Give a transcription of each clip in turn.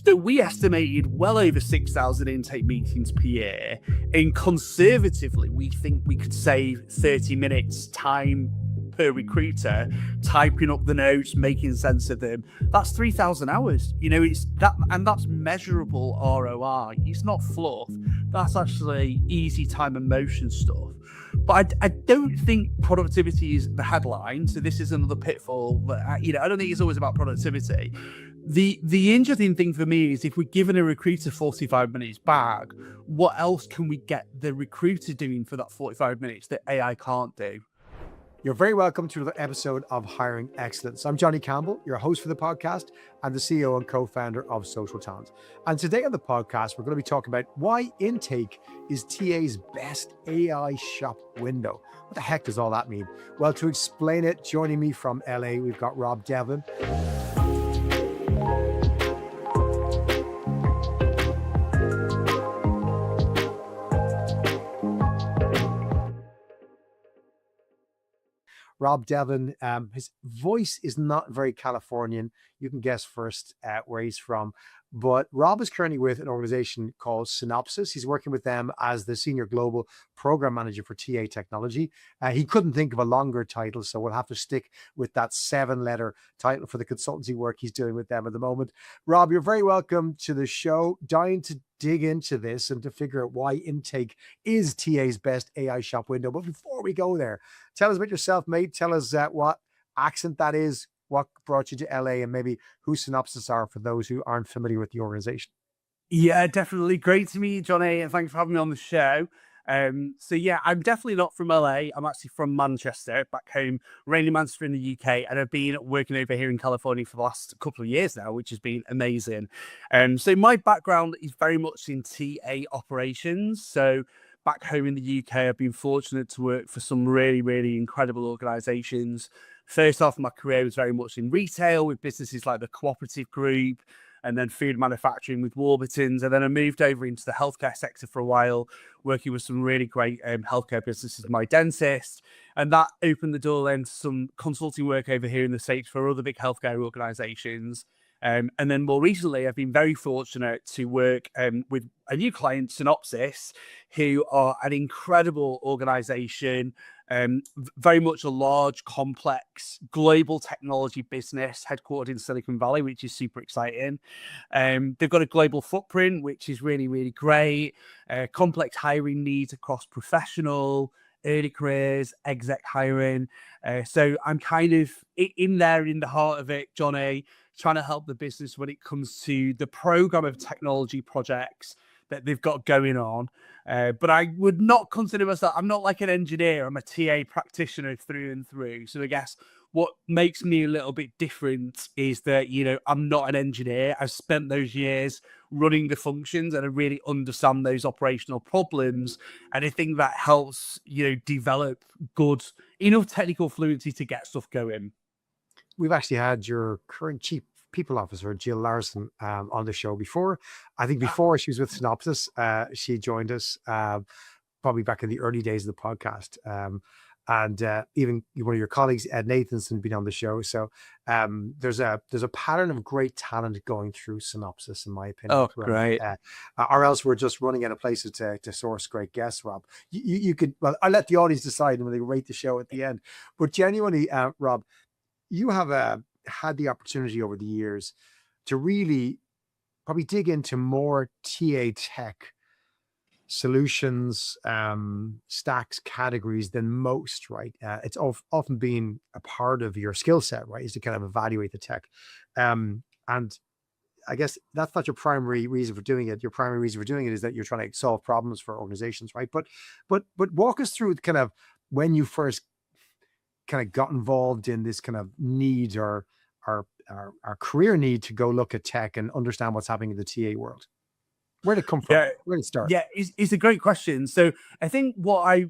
So we estimated well over 6,000 intake meetings per year, and conservatively, we think we could save 30 minutes time per recruiter typing up the notes, making sense of them. That's 3,000 hours. It's that, and that's measurable ROI. It's not fluff. That's actually easy time and motion stuff. But I don't think productivity is the headline. So this is another pitfall. But I don't think it's always about productivity. The interesting thing for me is if we're giving a recruiter 45 minutes back, what else can we get the recruiter doing for that 45 minutes that AI can't do? You're very welcome to another episode of Hiring Excellence. I'm Johnny Campbell, your host for the podcast and the CEO and co-founder of Social Talent. And today on the podcast, we're going to be talking about why intake is TA's best AI shop window. What the heck does all that mean? Well, to explain it, joining me from LA, we've got Rob Devlin. Rob Devlin, his voice is not very Californian. You can guess first where he's from. But Rob is currently with an organization called Synopsys. He's working with them as the Senior Global Program Manager for TA Technology. He couldn't think of a longer title, so we'll have to stick with that 7-letter title for the consultancy work he's doing with them at the moment. Rob, you're very welcome to the show. Dying to dig into this and to figure out why intake is TA's best AI shop window. But before we go there, tell us about yourself, mate. Tell us what accent that is, what brought you to LA, and maybe who Synopsys are for those who aren't familiar with the organization. Yeah, definitely. Great to meet you, Johnny, and thanks for having me on the show. So yeah, I'm definitely not from LA. I'm actually from Manchester, back home, rainy Manchester in the UK, and I've been working over here in California for the last couple of years now, which has been amazing. So my background is very much in TA operations. So back home in the UK, I've been fortunate to work for some really, really incredible organizations. First off, my career was very much in retail with businesses like the Cooperative Group, and then food manufacturing with Warburton's. And then I moved over into the healthcare sector for a while, working with some really great healthcare businesses, my dentist. And that opened the door then to some consulting work over here in the States for other big healthcare organizations. And then more recently, I've been very fortunate to work with a new client, Synopsys, who are an incredible organization, very much a large, complex, global technology business headquartered in Silicon Valley, which is super exciting. They've got a global footprint, which is really, really great. Complex hiring needs across professional, early careers, exec hiring. So I'm kind of in there in the heart of it, Johnny, trying to help the business when it comes to the program of technology projects that they've got going on. But I would not consider myself, I'm not like an engineer, I'm a TA practitioner through and through. So I guess what makes me a little bit different is that, I'm not an engineer. I've spent those years running the functions and I really understand those operational problems. And I think that helps, develop good, enough technical fluency to get stuff going. We've actually had your current chief people officer, Jill Larson, on the show before. I think before she was with Synopsys, she joined us probably back in the early days of the podcast. And even one of your colleagues, Ed Nathanson, been on the show. So there's a pattern of great talent going through Synopsys, in my opinion. Oh, great. Or else we're just running out of places to source great guests, Rob. You could, well, I'll let the audience decide when they rate the show at the end. But genuinely, Rob, you have had the opportunity over the years to really probably dig into more TA tech solutions, stacks, categories than most, right? It's often been a part of your skill set, right? Is to kind of evaluate the tech. And I guess that's not your primary reason for doing it. Your primary reason for doing it is that you're trying to solve problems for organizations, right? But walk us through kind of when you first kind of got involved in this kind of need or our career need to go look at tech and understand what's happening in the TA world. Where did it come from? Yeah, Where did it start? Yeah, it's a great question. So I think what I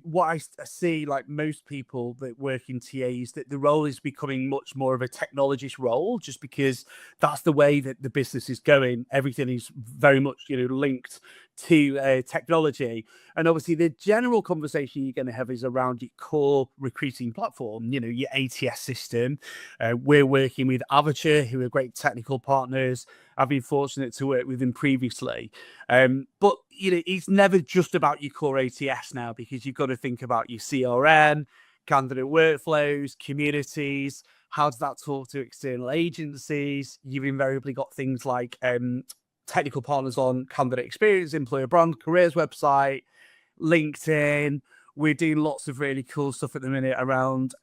see, like most people that work in TAs, that the role is becoming much more of a technologist role, just because that's the way that the business is going. Everything is very much, linked to technology. And obviously the general conversation you're going to have is around your core recruiting platform, you know, your ATS system. We're working with Avature, who are great technical partners. I've been fortunate to work with them previously. But, you know, it's never just about your core ATS now, because you've got to think about your CRM, candidate workflows, communities. How does that talk to external agencies? You've invariably got things like technical partners on candidate experience, employer brand, careers website, LinkedIn. We're doing lots of really cool stuff at the minute around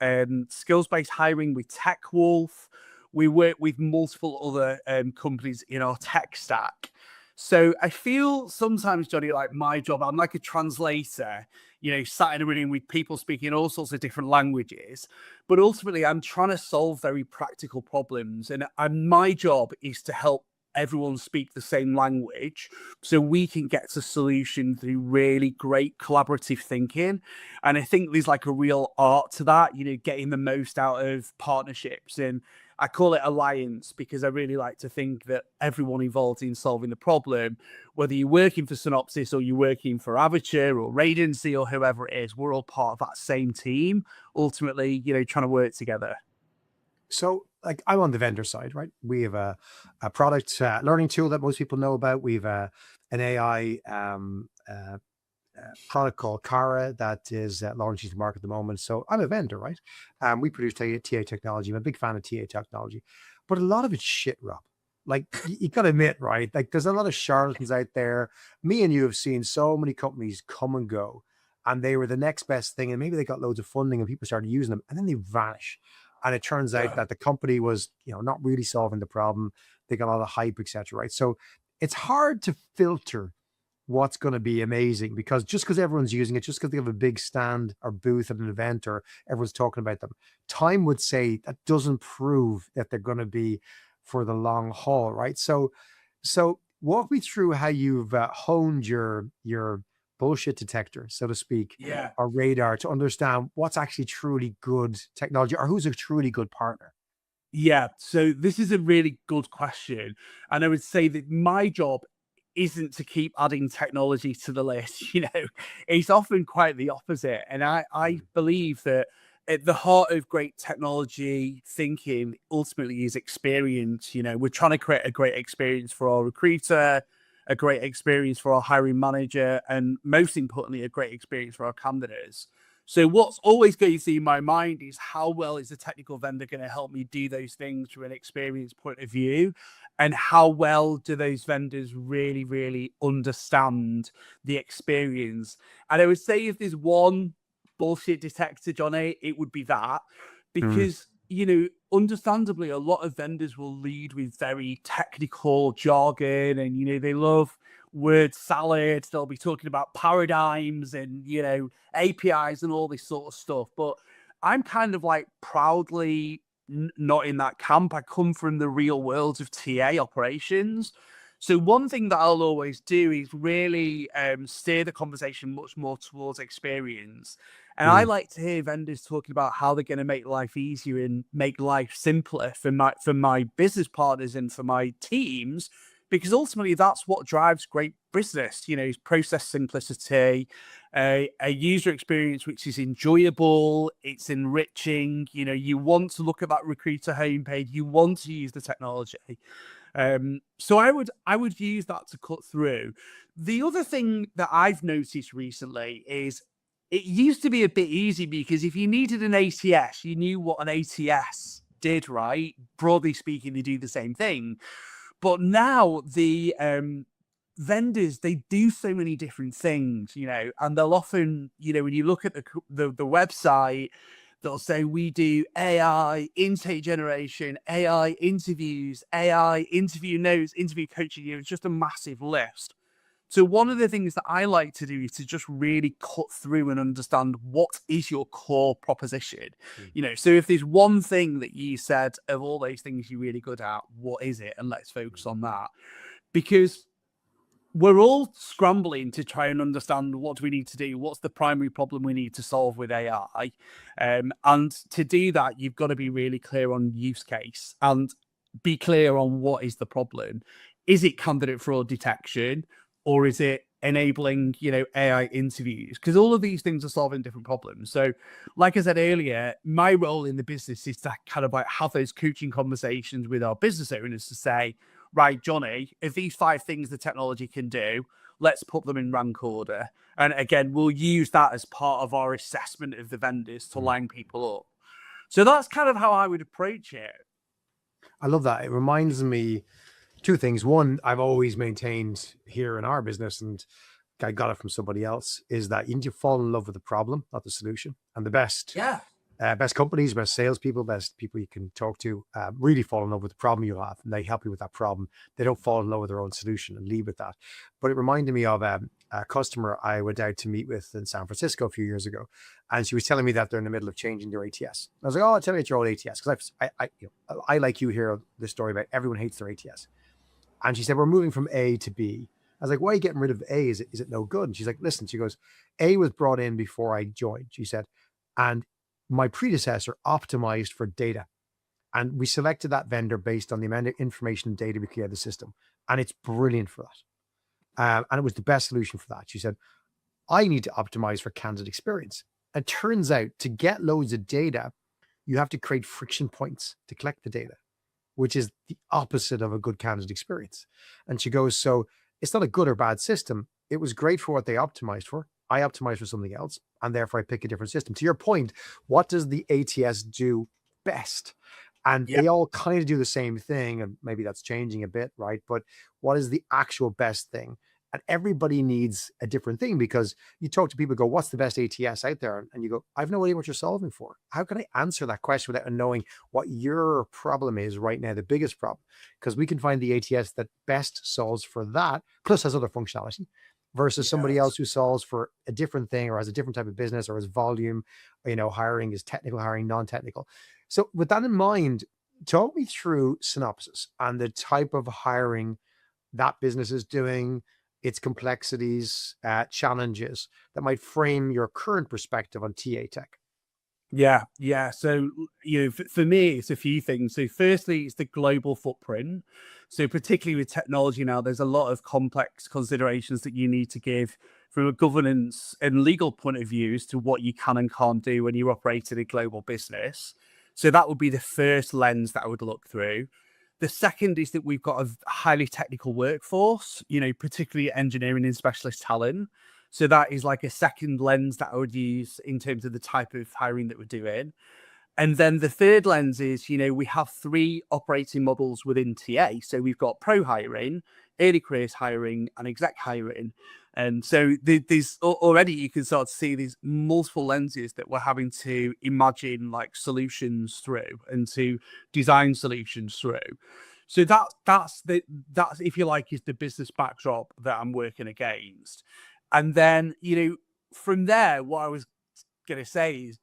skills-based hiring with TechWolf. We work with multiple other companies in our tech stack. So I feel sometimes, Johnny, like my job, I'm like a translator, you know, sat in a room with people speaking all sorts of different languages. But ultimately, I'm trying to solve very practical problems. And my job is to help everyone speak the same language so we can get to solution through really great collaborative thinking. And I think there's like a real art to that, you know, getting the most out of partnerships. And I call it alliance because I really like to think that everyone involved in solving the problem, whether you're working for Synopsys or you're working for Avature or Radiancy or whoever it is, we're all part of that same team, ultimately, you know, trying to work together. So, like, I'm on the vendor side, right? We have a product learning tool that most people know about. We've an AI product called Cara that is launching to market at the moment. So I'm a vendor, right? We produce TA technology. I'm a big fan of TA technology, but a lot of it's shit, Rob. Like, you got to admit, right? Like, there's a lot of charlatans out there. Me and you have seen so many companies come and go, and they were the next best thing, and maybe they got loads of funding and people started using them, and then they vanish. And it turns out that the company was, you know, not really solving the problem. They got a lot of hype, etc. Right? So it's hard to filter what's going to be amazing, because just because everyone's using it, just because they have a big stand or booth at an event or everyone's talking about them, time would say that doesn't prove that they're going to be for the long haul, right? So walk me through how you've honed your bullshit detector, so to speak, Yeah. or radar, to understand what's actually truly good technology, or who's a truly good partner. Yeah, so this is a really good question. And I would say that my job isn't to keep adding technology to the list. You know, it's often quite the opposite. And I Mm, believe that at the heart of great technology thinking ultimately is experience. You know, we're trying to create a great experience for our recruiter, a great experience for our hiring manager, and most importantly, a great experience for our candidates. So what's always going through my mind is how well is the technical vendor going to help me do those things from an experience point of view? And how well do those vendors really, really understand the experience? And I would say if there's one bullshit detector, Johnny, it would be that. mm, Because, you know, understandably, a lot of vendors will lead with very technical jargon and, you know, they love word salad. They'll be talking about paradigms and, you know, APIs and all this sort of stuff. But I'm kind of like proudly not in that camp. I come from the real world of TA operations. So one thing that I'll always do is really steer the conversation much more towards experience. And I mm, like to hear vendors talking about how they're going to make life easier and make life simpler for my business partners and for my teams, because ultimately that's what drives great business. You know, is process simplicity, a user experience which is enjoyable, it's enriching. You know, you want to look at that recruiter homepage, you want to use the technology. So I would use that to cut through. The other thing that I've noticed recently is it used to be a bit easy because if you needed an ATS, you knew what an ATS did, right? Broadly speaking, they do the same thing. But now the vendors, they do so many different things, you know, and they'll often, you know, when you look at the website, they'll say we do AI intake generation, AI interviews, AI interview notes, interview coaching. You know, it's just a massive list. So one of the things that I like to do is to just really cut through and understand what is your core proposition. mm. You know, so if there's one thing that you said of all those things you're really good at, what is it? And let's focus on that. Because we're all scrambling to try and understand what do we need to do, what's the primary problem we need to solve with AI. And to do that, you've got to be really clear on use case and be clear on what is the problem. Is it candidate fraud detection, or is it enabling, AI interviews, because all of these things are solving different problems. So like I said earlier, my role in the business is to kind of like have those coaching conversations with our business owners to say, right, Johnny, if these 5 things the technology can do, let's put them in rank order. And again, we'll use that as part of our assessment of the vendors to line people up. So that's kind of how I would approach it. I love that. It reminds me two things. One, I've always maintained here in our business, and I got it from somebody else, is that you need to fall in love with the problem, not the solution. And the best companies, best salespeople, best people you can talk to, really fall in love with the problem you have, and they help you with that problem. They don't fall in love with their own solution and lead with that. But it reminded me of a customer I went out to meet with in San Francisco a few years ago, and she was telling me that they're in the middle of changing their ATS. I was like, "Oh, tell me about your old ATS," because I like you hear the story about everyone hates their ATS. And she said, "We're moving from A to B." I was like, "Why are you getting rid of A? Is it no good?" And she's like, "Listen," she goes, "A was brought in before I joined," she said, "and my predecessor optimized for data. And we selected that vendor based on the amount of information and data we created the system. And it's brilliant for that. And it was the best solution for that." She said, "I need to optimize for candidate experience." It turns out to get loads of data, you have to create friction points to collect the data, which is the opposite of a good candidate experience. And she goes, "So it's not a good or bad system. It was great for what they optimized for. I optimized for something else, and therefore I pick a different system." To your point, what does the ATS do best? And Yeah. they all kind of do the same thing, and maybe that's changing a bit, right? But what is the actual best thing? And everybody needs a different thing, because you talk to people, go, "What's the best ATS out there?" And you go, "I've no idea what you're solving for. How can I answer that question without knowing what your problem is right now, the biggest problem?" Because we can find the ATS that best solves for that, plus has other functionality, versus somebody else Yes. who solves for a different thing, or has a different type of business, or has volume, hiring is technical hiring, non-technical. So with that in mind, talk me through Synopsys and the type of hiring that business is doing, its complexities, challenges that might frame your current perspective on TA tech. Yeah. So, for me, it's a few things. So, firstly, it's the global footprint. So, particularly with technology now, there's a lot of complex considerations that you need to give from a governance and legal point of view as to what you can and can't do when you operate in a global business. So, that would be the first lens that I would look through. The second is that we've got a highly technical workforce, particularly engineering and specialist talent. So that is like a second lens that I would use in terms of the type of hiring that we're doing. And then the third lens is, we have 3 operating models within TA. So we've got pro hiring, early careers hiring, and exec hiring. And so there's already, you can start to see these multiple lenses that we're having to imagine like solutions through and to design solutions through. So that's if you like, is the business backdrop that I'm working against. And then, from there, what I was going to say is,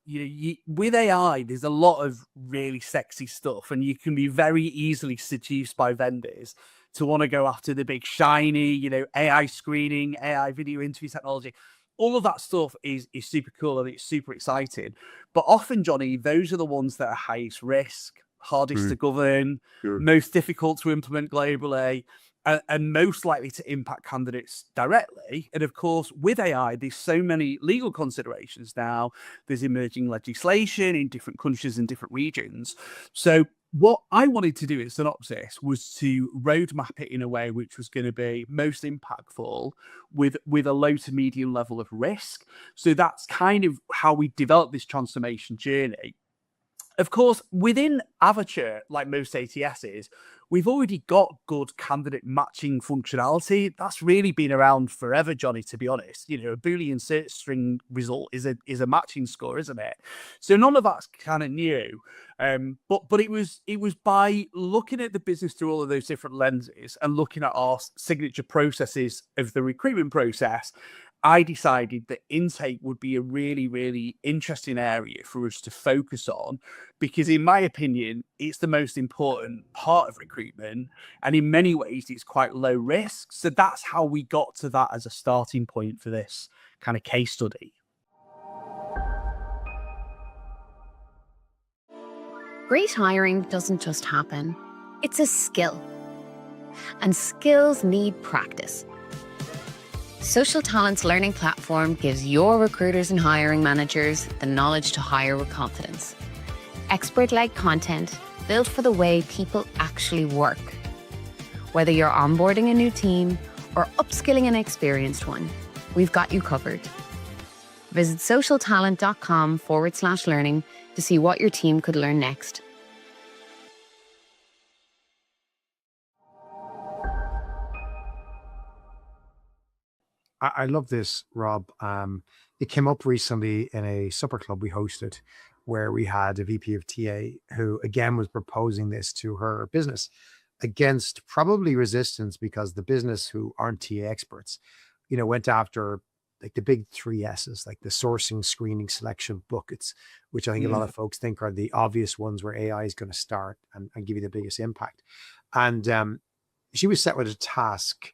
with AI, there's a lot of really sexy stuff, and you can be very easily seduced by vendors to want to go after the big shiny, AI screening, AI video interview technology. All of that stuff is super cool and it's super exciting. But often, Johnny, those are the ones that are highest risk, hardest to govern, most difficult to implement globally, and most likely to impact candidates directly. And of course, with AI, there's so many legal considerations now. There's emerging legislation in different countries and different regions. So what I wanted to do at Synopsys was to roadmap it in a way which was going to be most impactful with a low to medium level of risk. So that's kind of how we developed this transformation journey. Of course, within Avature, like most ATSs, we've already got good candidate matching functionality. That's really been around forever, Johnny, to be honest. A Boolean search string result is a matching score, isn't it? So none of that's kind of new. But it was by looking at the business through all of those different lenses and looking at our signature processes of the recruitment process, I decided that intake would be a really, really interesting area for us to focus on, because in my opinion, it's the most important part of recruitment. And in many ways, it's quite low risk. So that's how we got to that as a starting point for this kind of case study. Great hiring doesn't just happen. It's a skill. And skills need practice. Social Talent's learning platform gives your recruiters and hiring managers the knowledge to hire with confidence. Expert-led content built for the way people actually work. Whether you're onboarding a new team or upskilling an experienced one, we've got you covered. Visit socialtalent.com/learning to see what your team could learn next. I love this, Rob. It came up recently in a supper club we hosted where we had a VP of TA who, again, was proposing this to her business against probably resistance because the business, who aren't TA experts, went after like the big three S's, like the sourcing, screening, selection buckets, which I think a lot of folks think are the obvious ones where AI is going to start and give you the biggest impact. And she was set with a task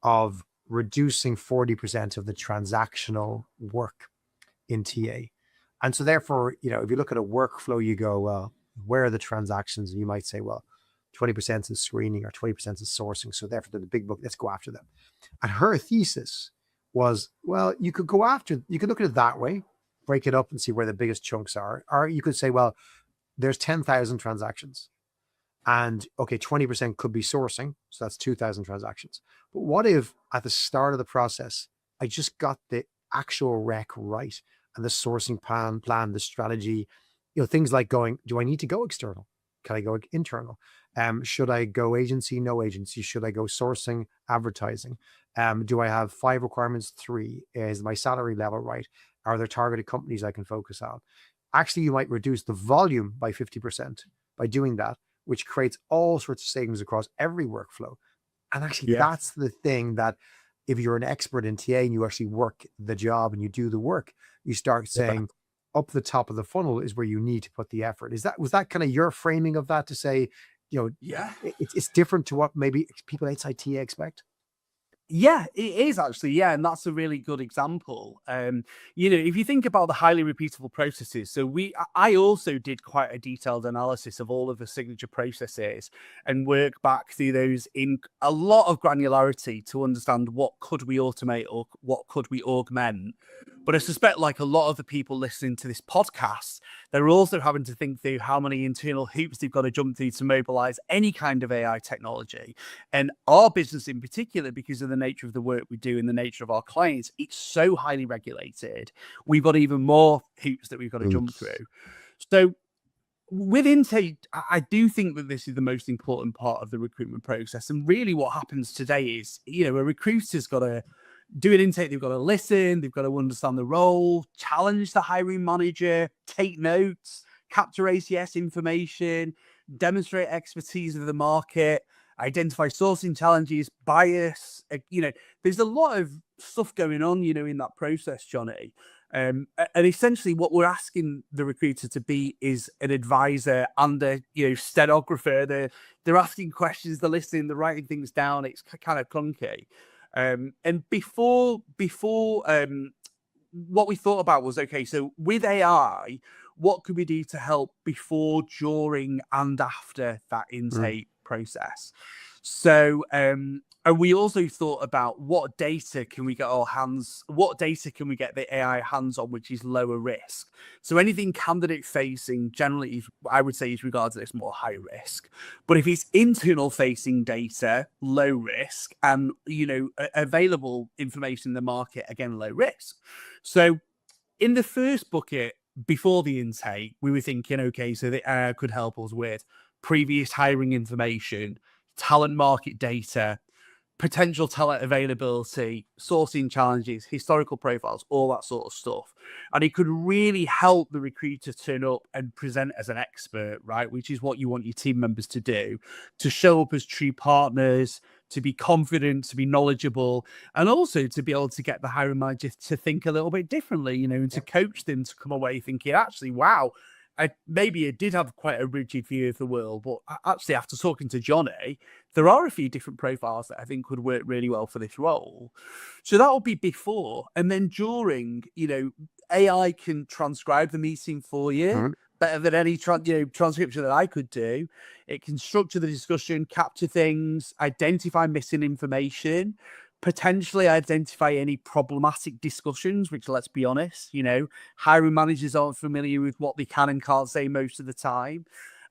of reducing 40% of the transactional work in TA. And so therefore, if you look at a workflow, you go, well, where are the transactions? And you might say, well, 20% is screening or 20% is sourcing. So therefore, they're the big book, let's go after them. And her thesis was, well, you could look at it that way, break it up and see where the biggest chunks are. Or you could say, well, there's 10,000 transactions. And okay, 20% could be sourcing. So that's 2,000 transactions. But what if at the start of the process, I just got the actual rec right and the sourcing plan, the strategy, things like going, do I need to go external? Can I go internal? Should I go agency? No agency. Should I go sourcing, advertising? Do I have 5 requirements? 3? Is my salary level right? Are there targeted companies I can focus on? Actually, you might reduce the volume by 50% by doing that, which creates all sorts of savings across every workflow. And actually, that's the thing that if you're an expert in TA and you actually work the job and you do the work, you start saying up the top of the funnel is where you need to put the effort. Was that kind of your framing of that to say, it's different to what maybe people outside TA expect? Yeah, it is actually. Yeah, and that's a really good example. If you think about the highly repeatable processes, so I also did quite a detailed analysis of all of the signature processes and work back through those in a lot of granularity to understand what could we automate or what could we augment. But I suspect, like a lot of the people listening to this podcast, they're also having to think through how many internal hoops they've got to jump through to mobilize any kind of AI technology. And our business in particular, because of the nature of the work we do and the nature of our clients, it's so highly regulated. We've got even more hoops that we've got to jump through. So with intake, I do think that this is the most important part of the recruitment process. And really what happens today is, a recruiter's got to do an intake, they've got to listen, they've got to understand the role, challenge the hiring manager, take notes, capture ACS information, demonstrate expertise of the market, identify sourcing challenges, bias. There's a lot of stuff going on, in that process, Johnny. And essentially what we're asking the recruiter to be is an advisor and a stenographer. They're asking questions, they're listening, they're writing things down. It's kind of clunky. And before what we thought about was, okay, so with AI, what could we do to help before, during, and after that intake process? So, and we also thought about what data can we get the AI hands on, which is lower risk. So anything candidate facing generally, I would say, is regarded as more high risk. But if it's internal facing data, low risk, and, available information in the market, again, low risk. So in the first bucket, before the intake, we were thinking, okay, so the AI could help us with previous hiring information, talent market data, potential talent availability, sourcing challenges, historical profiles, all that sort of stuff. And it could really help the recruiter turn up and present as an expert, right? Which is what you want your team members to do, to show up as true partners, to be confident, to be knowledgeable, and also to be able to get the hiring manager to think a little bit differently, and to coach them to come away thinking, actually, wow, maybe it did have quite a rigid view of the world, but actually after talking to Johnny, there are a few different profiles that I think would work really well for this role. So that will be before. And then during, AI can transcribe the meeting for you better than any transcription that I could do. It can structure the discussion, capture things, identify missing information, potentially identify any problematic discussions, which, let's be honest, hiring managers aren't familiar with what they can and can't say most of the time.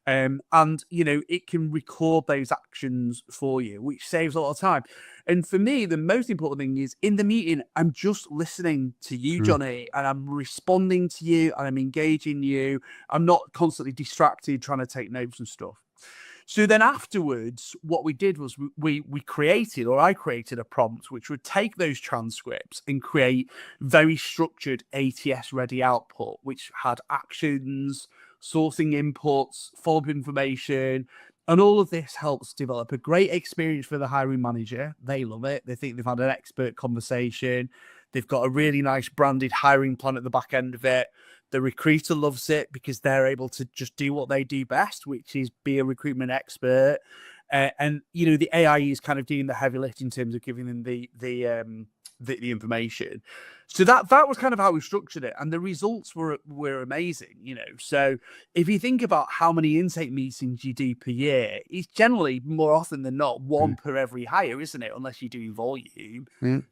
And it can record those actions for you, which saves a lot of time. And for me, the most important thing is in the meeting, I'm just listening to you, Johnny, and I'm responding to you and I'm engaging you. I'm not constantly distracted trying to take notes and stuff. So then afterwards, what we did was we created, or I created, a prompt which would take those transcripts and create very structured ATS ready output, which had actions, sourcing inputs, follow-up information, and all of this helps develop a great experience for the hiring manager. They love it. They think they've had an expert conversation. They've got a really nice branded hiring plan at the back end of it. The recruiter loves it because they're able to just do what they do best, which is be a recruitment expert. And the AI is kind of doing the heavy lift in terms of giving them the information. So that was kind of how we structured it, and the results were amazing. So if you think about how many intake meetings you do per year, it's generally more often than not one per every hire, isn't it? Unless you're doing volume.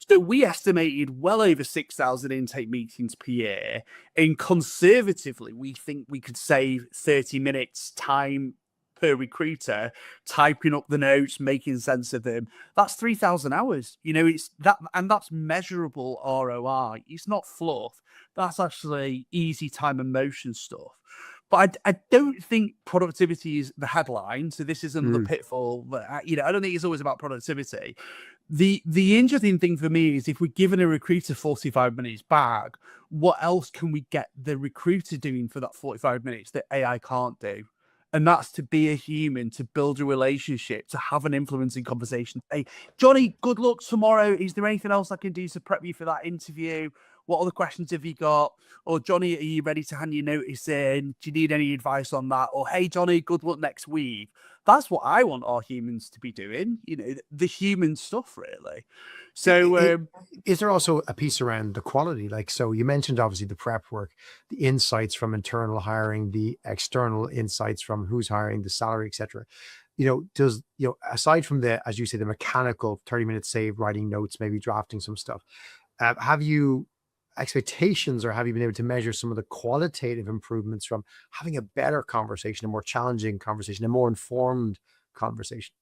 So we estimated well over 6,000 intake meetings per year, and conservatively, we think we could save 30 minutes time per recruiter typing up the notes, making sense of them. That's 3,000 hours. It's that, and that's measurable ROI. It's not fluff. That's actually easy time and motion stuff. But I don't think productivity is the headline. So this is another pitfall. But I don't think it's always about productivity. The interesting thing for me is if we're giving a recruiter 45 minutes back, what else can we get the recruiter doing for that 45 minutes that AI can't do? And that's to be a human, to build a relationship, to have an influencing conversation. Hey, Johnny, good luck tomorrow. Is there anything else I can do to prep you for that interview? What other questions have you got? Or Johnny, are you ready to hand your notice in? Do you need any advice on that? Or hey, Johnny, good luck next week. That's what I want our humans to be doing, the human stuff, really. So is there also a piece around the quality? So you mentioned obviously the prep work, the insights from internal hiring, the external insights from who's hiring, the salary, etc. Does aside from the, as you say, the mechanical 30 minutes saved writing notes, maybe drafting some stuff, have you expectations, or have you been able to measure some of the qualitative improvements from having a better conversation, a more challenging conversation, a more informed conversation?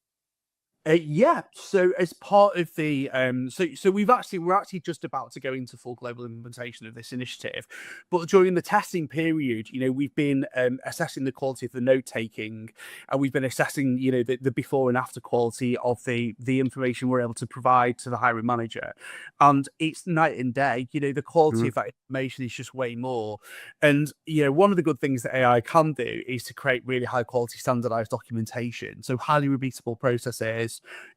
Yeah. So as part of the so we're actually just about to go into full global implementation of this initiative, but during the testing period, we've been assessing the quality of the note taking, and we've been assessing the before and after quality of the information we're able to provide to the hiring manager, and it's night and day. The quality of that information is just way more. And one of the good things that AI can do is to create really high quality standardized documentation, so highly repeatable processes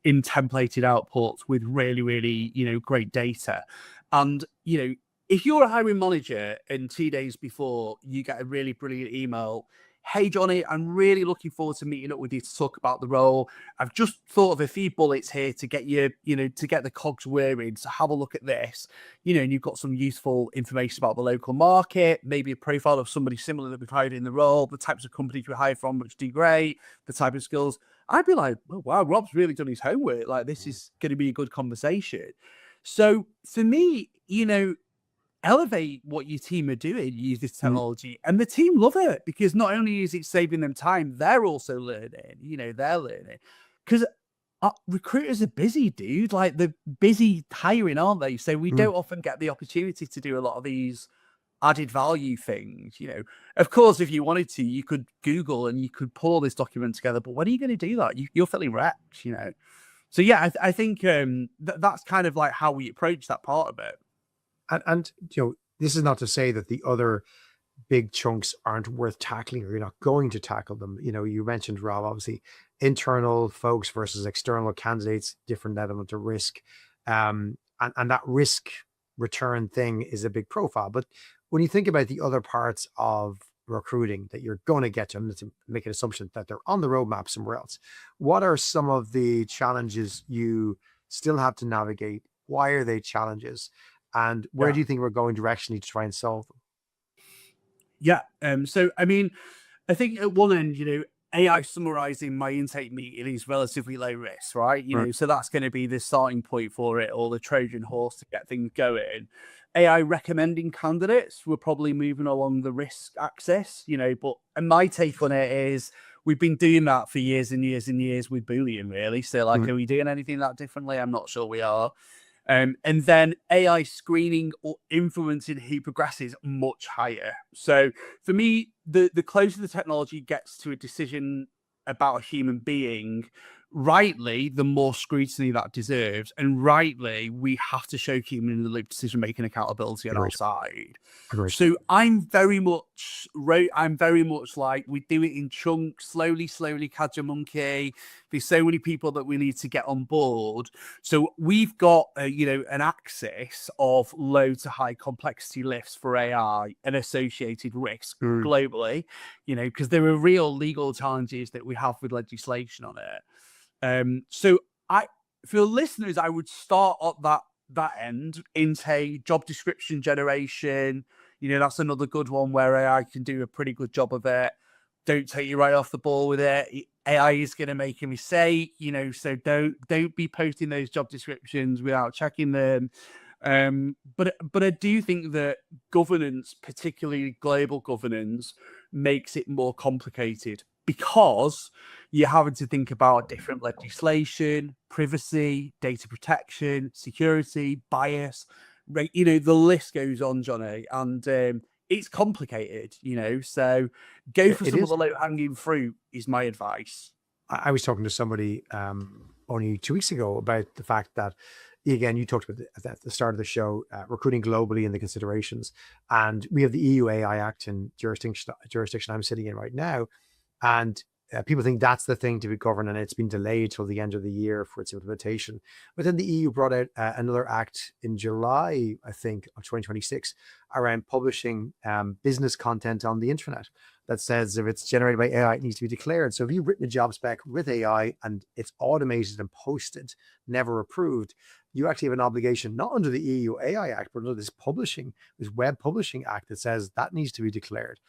in templated outputs with really, really, great data. And, if you're a hiring manager and 2 days before you get a really brilliant email, hey, Johnny, I'm really looking forward to meeting up with you to talk about the role. I've just thought of a few bullets here to get you, to get the cogs whirring. So have a look at this, and you've got some useful information about the local market, maybe a profile of somebody similar that we've hired in the role, the types of companies we hire from, which do great, the type of skills. I'd be like, oh, wow, Rob's really done his homework. Like, this is going to be a good conversation. So for me, elevate what your team are doing, use this technology, and the team love it because not only is it saving them time, they're also learning, they're learning. Because recruiters are busy, dude. Like, they're busy hiring, aren't they? So we don't often get the opportunity to do a lot of these added value things. Of course, if you wanted to, you could Google and you could pull this document together, but when are you going to do that? You're feeling wrecked, So yeah, I think that's kind of like how we approach that part of it. And this is not to say that the other big chunks aren't worth tackling, or you're not going to tackle them. You mentioned, Rob, obviously internal folks versus external candidates, different element of risk, and that risk return thing is a big profile. But when you think about the other parts of recruiting that you're going to get to, and to make an assumption that they're on the roadmap somewhere else, what are some of the challenges you still have to navigate? Why are they challenges? And where do you think we're going directionally to try and solve them? Yeah. So, I mean, I think at one end, AI summarizing my intake meeting is relatively low risk, right? Right. So that's going to be the starting point for it, or the Trojan horse to get things going. AI recommending candidates, we're probably moving along the risk axis, but and my take on it is we've been doing that for years and years and years with Boolean, really. So, like, are we doing anything that differently? I'm not sure we are. And then AI screening or influencing who progresses much higher. So for me, the closer the technology gets to a decision about a human being, rightly, the more scrutiny that deserves. And rightly, we have to show human in the loop decision making accountability on our Agreed. side. Agreed. So I'm very much like, we do it in chunks, slowly, catch a monkey. There's so many people that we need to get on board. So we've got an axis of low to high complexity lifts for AI and associated risk globally, because there are real legal challenges that we have with legislation on it. So for listeners, I would start at that end, intake, job description generation. That's another good one where AI can do a pretty good job of it. Don't take you right off the ball with it. AI is going to make a mistake, so don't be posting those job descriptions without checking them. But I do think that governance, particularly global governance, makes it more complicated, because you're having to think about different legislation, privacy, data protection, security, bias, the list goes on, Johnny, and it's complicated, so go for some of the low-hanging fruit is my advice. I was talking to somebody only 2 weeks ago about the fact that, again, you talked about at the start of the show, recruiting globally and the considerations. And we have the EU AI Act in jurisdiction I'm sitting in right now. And people think that's the thing to be governed, and it's been delayed till the end of the year for its implementation. But then the EU brought out another act in July, I think, of 2026 around publishing business content on the internet that says if it's generated by AI, it needs to be declared. So if you've written a job spec with AI and it's automated and posted, never approved, you actually have an obligation, not under the EU AI Act, but under this web publishing act that says that needs to be declared.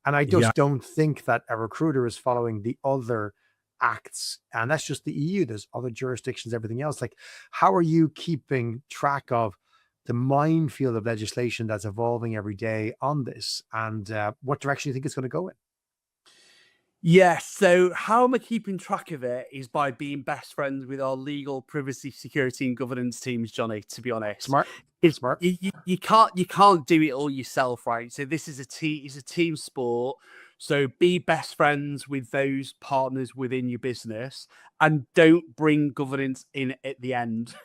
And I just don't think that a recruiter is following the other acts. And that's just the EU. There's other jurisdictions, everything else. Like, how are you keeping track of the minefield of legislation that's evolving every day on this? And what direction do you think it's going to go in? Yes. So how am I keeping track of it is by being best friends with our legal, privacy, security, and governance teams, Johnny, to be honest. Smart. You can't do it all yourself, right? So this is it's a team sport. So be best friends with those partners within your business, and don't bring governance in at the end.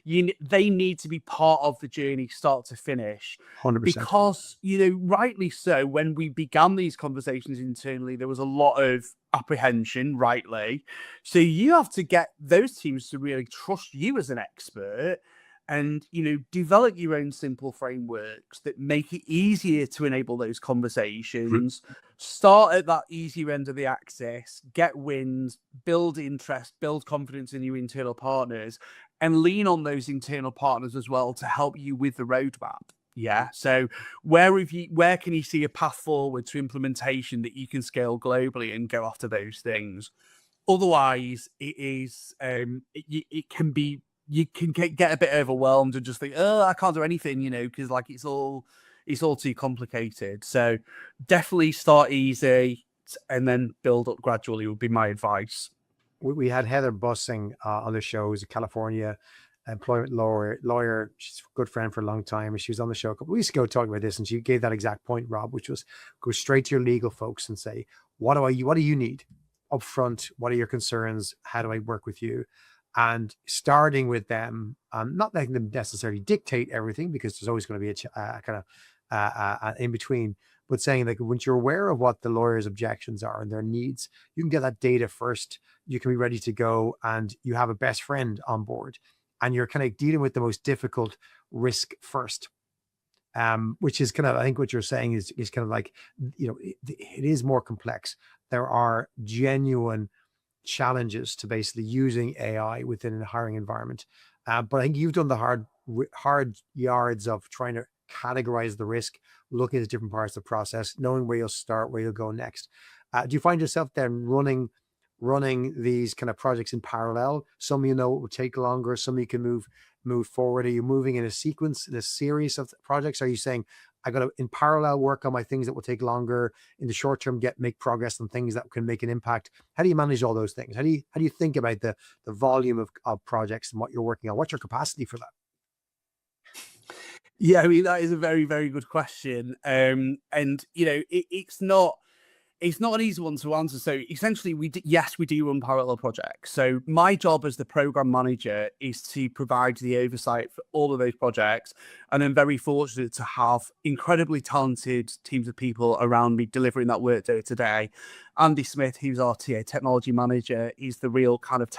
They need to be part of the journey, start to finish. 100%. Because, rightly so, when we began these conversations internally, there was a lot of apprehension, rightly. So you have to get those teams to really trust you as an expert, and develop your own simple frameworks that make it easier to enable those conversations. Start at that easier end of the axis, get wins, build interest, build confidence in your internal partners, and lean on those internal partners as well to help you with the roadmap. So where can you see a path forward to implementation that you can scale globally and go after those things? Otherwise, it can be, you can get a bit overwhelmed and just think, oh, I can't do anything, because like it's all too complicated. So definitely start easy and then build up gradually would be my advice. We had Heather Bussing on the show, who's a California employment lawyer. She's a good friend for a long time. And she was on the show a couple of weeks ago talking about this. And she gave that exact point, Rob, which was go straight to your legal folks and say, what do you need up front? What are your concerns? How do I work with you? And starting with them, not letting them necessarily dictate everything, because there's always going to be a kind of in between, but saying, like, once you're aware of what the lawyer's objections are and their needs, you can get that data first. You can be ready to go, and you have a best friend on board, and you're kind of dealing with the most difficult risk first. Which is kind of, I think what you're saying is kind of like, it is more complex. There are genuine challenges to basically using AI within a hiring environment. But I think you've done the hard yards of trying to categorize the risk, looking at the different parts of the process, knowing where you'll start, where you'll go next. Do you find yourself then running these kind of projects in parallel? Some it will take longer, some you can move forward. Are you moving in a sequence, in a series of projects? Are you saying I got to in parallel work on my things that will take longer in the short term, make progress on things that can make an impact? How do you manage all those things? How do you think about the volume of projects and what you're working on? What's your capacity for that? Yeah, I mean, that is a very, very good question. And it's not an easy one to answer. So essentially, we do run parallel projects. So my job as the program manager is to provide the oversight for all of those projects, and I'm very fortunate to have incredibly talented teams of people around me delivering that work day to day. Andy Smith, who's our TA technology manager, is the real kind of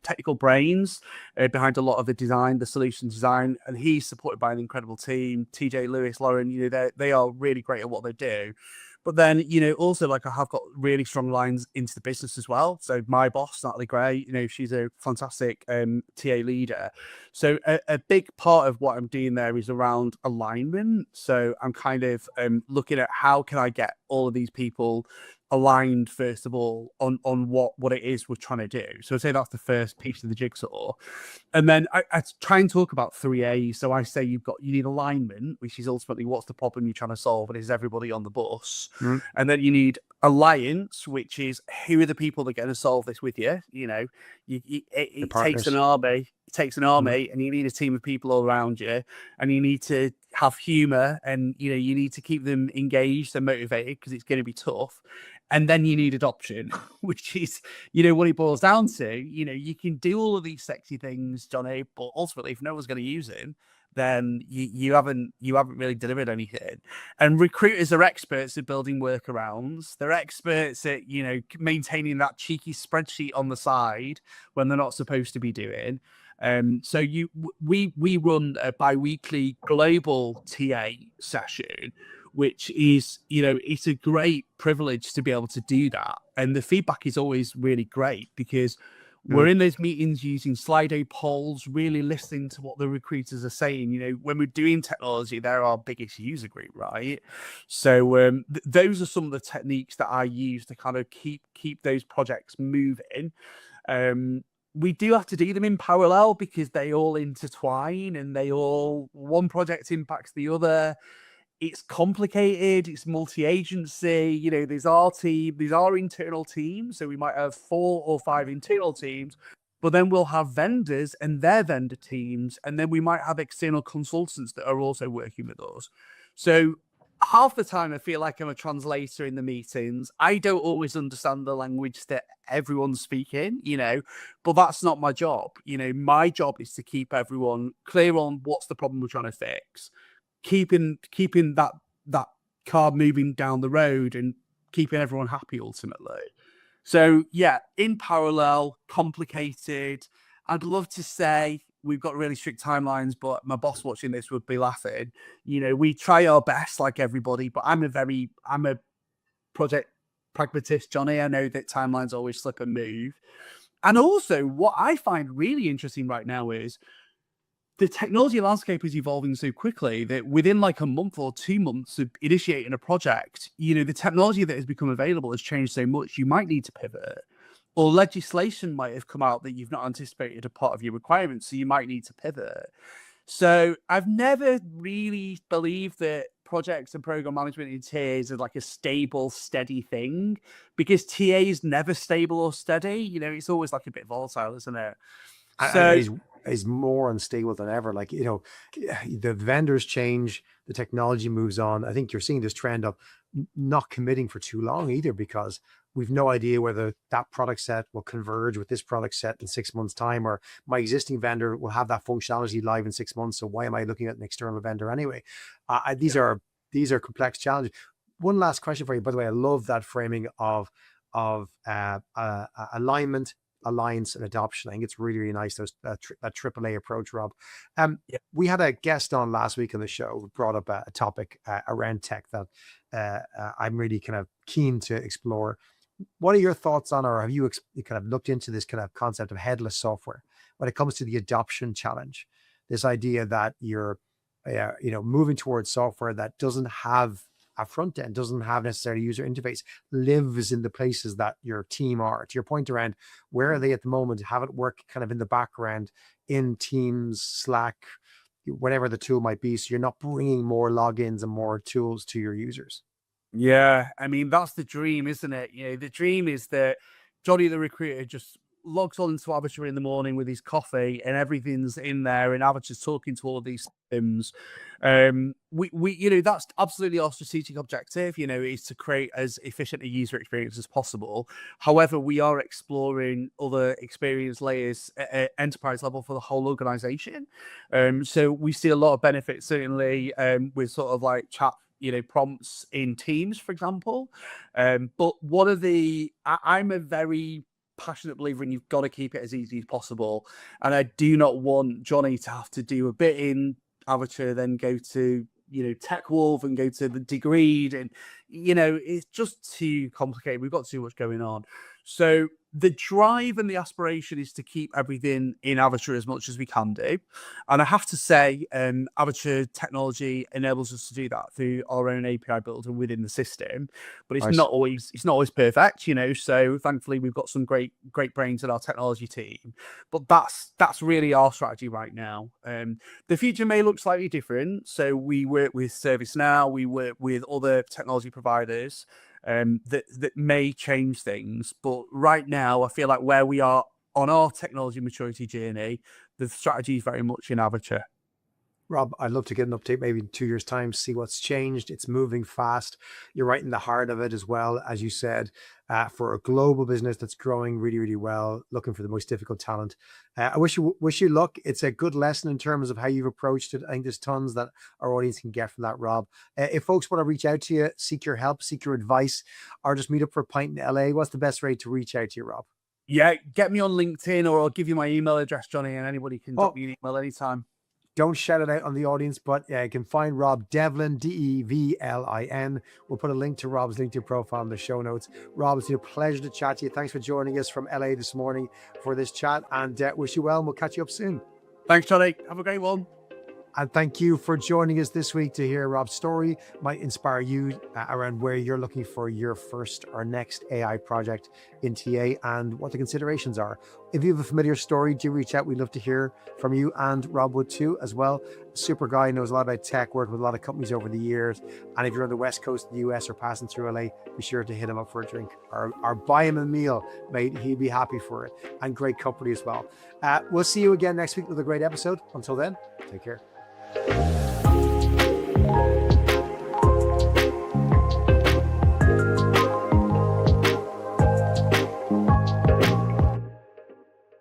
technical brains behind a lot of the design, the solution design, and he's supported by an incredible team. TJ, Lewis, Lauren, they are really great at what they do. But then, also like I have got really strong lines into the business as well. So my boss, Natalie Gray, she's a fantastic TA leader. So a big part of what I'm doing there is around alignment. So I'm kind of looking at how can I get all of these people aligned, first of all, on what it is we're trying to do. So I'd say that's the first piece of the jigsaw. And then I try and talk about 3A's. So I say you need alignment, which is ultimately what's the problem you're trying to solve, and is everybody on the bus? Mm-hmm. And then you need alliance, which is who are the people that are going to solve this with you? It takes an army. It takes an army, and you need a team of people all around you, and you need to have humor, and you need to keep them engaged and motivated because it's going to be tough. And then you need adoption, which is, what it boils down to. You can do all of these sexy things, Johnny, but ultimately, if no one's going to use it, then you haven't really delivered anything. And recruiters are experts at building workarounds. They're experts at, maintaining that cheeky spreadsheet on the side when they're not supposed to be doing. So we run a bi-weekly global TA session, which is, it's a great privilege to be able to do that. And the feedback is always really great because we're in those meetings using Slido polls, really listening to what the recruiters are saying. When we're doing technology, they're our biggest user group, right? So those are some of the techniques that I use to kind of keep those projects moving. We do have to do them in parallel because they all intertwine and one project impacts the other. It's complicated. It's multi-agency. There's our team, there's our internal team. So we might have 4 or 5 internal teams, but then we'll have vendors and their vendor teams. And then we might have external consultants that are also working with us. So half the time I feel like I'm a translator in the meetings. I don't always understand the language that everyone's speaking, but that's not my job. My job is to keep everyone clear on what's the problem we're trying to fix. Keeping that car moving down the road and keeping everyone happy ultimately. So yeah, in parallel, complicated. I'd love to say we've got really strict timelines, but my boss watching this would be laughing. We try our best like everybody, but I'm a project pragmatist, Johnny. I know that timelines always slip and move. And also what I find really interesting right now is the technology landscape is evolving so quickly that within like a month or 2 months of initiating a project, the technology that has become available has changed so much, you might need to pivot. Or legislation might have come out that you've not anticipated a part of your requirements, so you might need to pivot. So I've never really believed that projects and program management in TAs are like a stable, steady thing, because TA is never stable or steady. It's always like a bit volatile, isn't it? So is more unstable than ever. Like, the vendors change, the technology moves on. I think you're seeing this trend of not committing for too long either, because we've no idea whether that product set will converge with this product set in 6 months' time, or my existing vendor will have that functionality live in 6 months. So why am I looking at an external vendor anyway? These are complex challenges. One last question for you, by the way. I love that framing of alignment, alliance, and adoption. I think it's really, really nice, that AAA approach, Rob. We had a guest on last week on the show who brought up a topic around tech that I'm really kind of keen to explore. What are your thoughts on, or have you kind of looked into this kind of concept of headless software when it comes to the adoption challenge? This idea that you're moving towards software that doesn't have a front end, doesn't have necessarily user interface, lives in the places that your team are. To your point around where are they at the moment, have it work kind of in the background in Teams, Slack, whatever the tool might be. So you're not bringing more logins and more tools to your users. Yeah, I mean, that's the dream, isn't it? The dream is that Johnny the recruiter just logs on into Avatar in the morning with his coffee and everything's in there and Avatar's talking to all of these systems. That's absolutely our strategic objective, is to create as efficient a user experience as possible. However, we are exploring other experience layers at enterprise level for the whole organization. So we see a lot of benefits, certainly, with sort of like chat prompts in Teams, for example. But I'm a very passionate believer in you've got to keep it as easy as possible. And I do not want Johnny to have to do a bit in Avatar, then go to, Tech Wolf and go to the Degreed. And, it's just too complicated. We've got too much going on. So the drive and the aspiration is to keep everything in Avatar as much as we can do. And I have to say, Avatar technology enables us to do that through our own API builder within the system. But it's not always perfect, So thankfully we've got some great brains in our technology team. But that's really our strategy right now. The future may look slightly different. So we work with ServiceNow, we work with other technology providers. That may change things, but right now I feel like where we are on our technology maturity journey, the strategy is very much in Avatar. Rob, I'd love to get an update maybe in 2 years' time, see what's changed. It's moving fast. You're right in the heart of it as well, as you said, for a global business that's growing really, really well, looking for the most difficult talent. I wish you luck. It's a good lesson in terms of how you've approached it. I think there's tons that our audience can get from that, Rob. If folks want to reach out to you, seek your help, seek your advice, or just meet up for a pint in LA, what's the best way to reach out to you, Rob? Yeah, get me on LinkedIn, or I'll give you my email address, Johnny, and anybody can drop me an email anytime. Don't shout it out on the audience, but you can find Rob Devlin, Devlin. We'll put a link to Rob's LinkedIn profile in the show notes. Rob, it's been a pleasure to chat to you. Thanks for joining us from LA this morning for this chat, and wish you well, and we'll catch you up soon. Thanks, Johnny. Have a great one. And thank you for joining us this week to hear Rob's story. Might inspire you around where you're looking for your first or next AI project in TA and what the considerations are. If you have a familiar story, do reach out. We'd love to hear from you, and Rob would too as well. Super guy, knows a lot about tech, worked with a lot of companies over the years. And if you're on the West Coast of the US or passing through LA, be sure to hit him up for a drink or buy him a meal, mate. He'd be happy for it. And great company as well. We'll see you again next week with a great episode. Until then, take care.